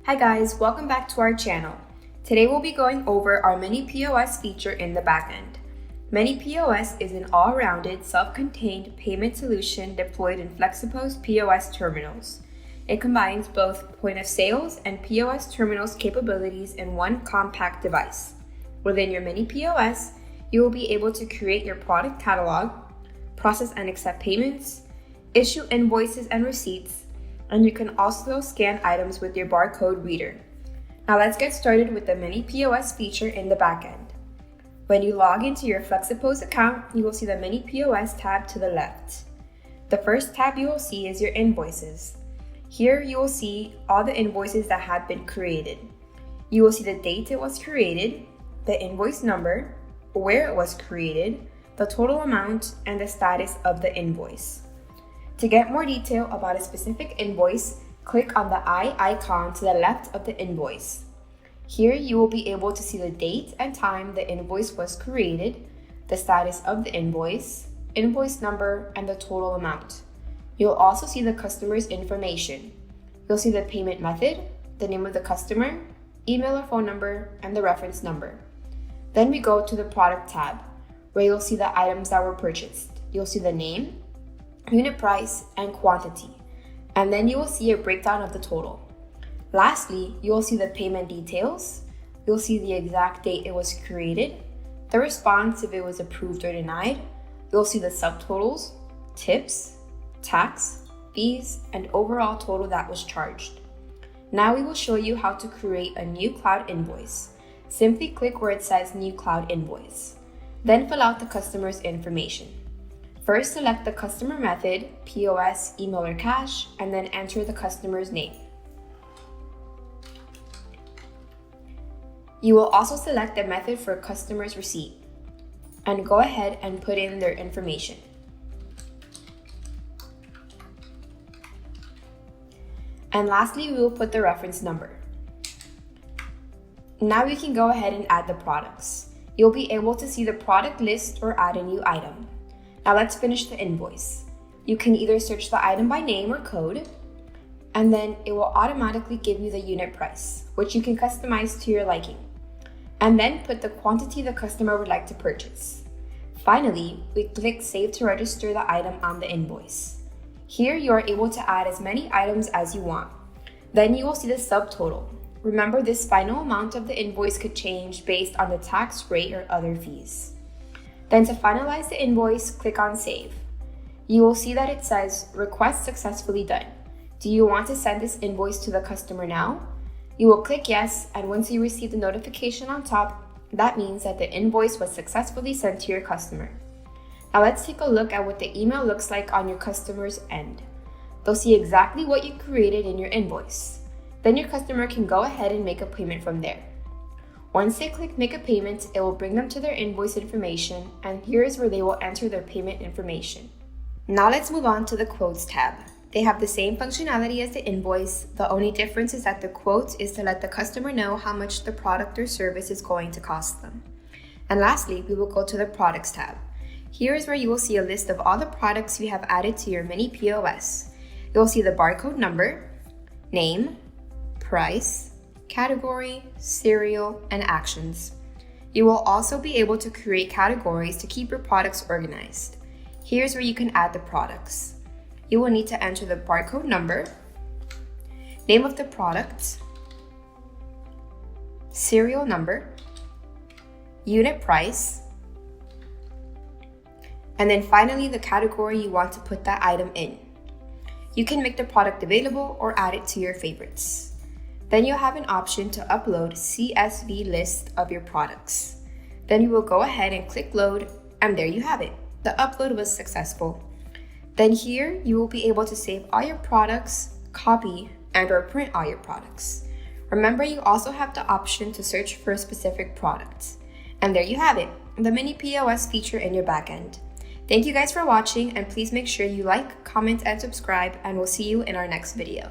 Hi guys, welcome back to our channel. Today we'll be going over our MiniPOS feature in the backend. MiniPOS is an all-rounded, self-contained payment solution deployed in Flexipos POS terminals. It combines both point of sales and POS terminals capabilities in one compact device. Within your MiniPOS, you will be able to create your product catalog, process and accept payments, issue invoices and receipts, and you can also scan items with your barcode reader. Now let's get started with the MiniPOS feature in the backend. When you log into your Flexipos account, you will see the MiniPOS tab to the left. The first tab you will see is your invoices. Here you will see all the invoices that have been created. You will see the date it was created, the invoice number, where it was created, the total amount, and the status of the invoice. To get more detail about a specific invoice, click on the eye icon to the left of the invoice. Here you will be able to see the date and time the invoice was created, the status of the invoice number, and the total amount. You'll also see the customer's information. You'll see the payment method, the name of the customer, email or phone number, and the reference number. Then we go to the product tab, where you'll see the items that were purchased. You'll see the name, unit price, and quantity, and then you will see a breakdown of the total. Lastly, you will see the payment details. You'll see the exact date it was created, the response if it was approved or denied. You'll see the subtotals, tips, tax, fees, and overall total that was charged. Now we will show you how to create a new cloud invoice. Simply click where it says New Cloud Invoice. Then fill out the customer's information. First, select the customer method, POS, email, or cash, and then enter the customer's name. You will also select the method for customer's receipt and go ahead and put in their information. And lastly, we will put the reference number. Now we can go ahead and add the products. You'll be able to see the product list or add a new item. Now let's finish the invoice. You can either search the item by name or code, and then it will automatically give you the unit price, which you can customize to your liking. And then put the quantity the customer would like to purchase. Finally, we click Save to register the item on the invoice. Here you are able to add as many items as you want. Then you will see the subtotal. Remember, this final amount of the invoice could change based on the tax rate or other fees. Then to finalize the invoice, click on Save. You will see that it says Request successfully done. Do you want to send this invoice to the customer now? You will click Yes, and once you receive the notification on top, that means that the invoice was successfully sent to your customer. Now let's take a look at what the email looks like on your customer's end. They'll see exactly what you created in your invoice. Then your customer can go ahead and make a payment from there. Once they click Make a Payment, it will bring them to their invoice information, and here is where they will enter their payment information. Now let's move on to the Quotes tab. They have the same functionality as the invoice. The only difference is that the quote is to let the customer know how much the product or service is going to cost them. And lastly, we will go to the Products tab. Here is where you will see a list of all the products you have added to your MiniPOS. You'll see the barcode number, name, price, category, serial, and actions. You will also be able to create categories to keep your products organized. Here's where you can add the products. You will need to enter the barcode number, name of the product, serial number, unit price, and then finally the category you want to put that item in. You can make the product available or add it to your favorites. Then you'll have an option to upload CSV list of your products. Then you will go ahead and click load, and there you have it. The upload was successful. Then here you will be able to save all your products, copy, and/or print all your products. Remember, you also have the option to search for a specific product. And there you have it, the MiniPOS feature in your backend. Thank you guys for watching, and please make sure you like, comment, and subscribe, and we'll see you in our next video.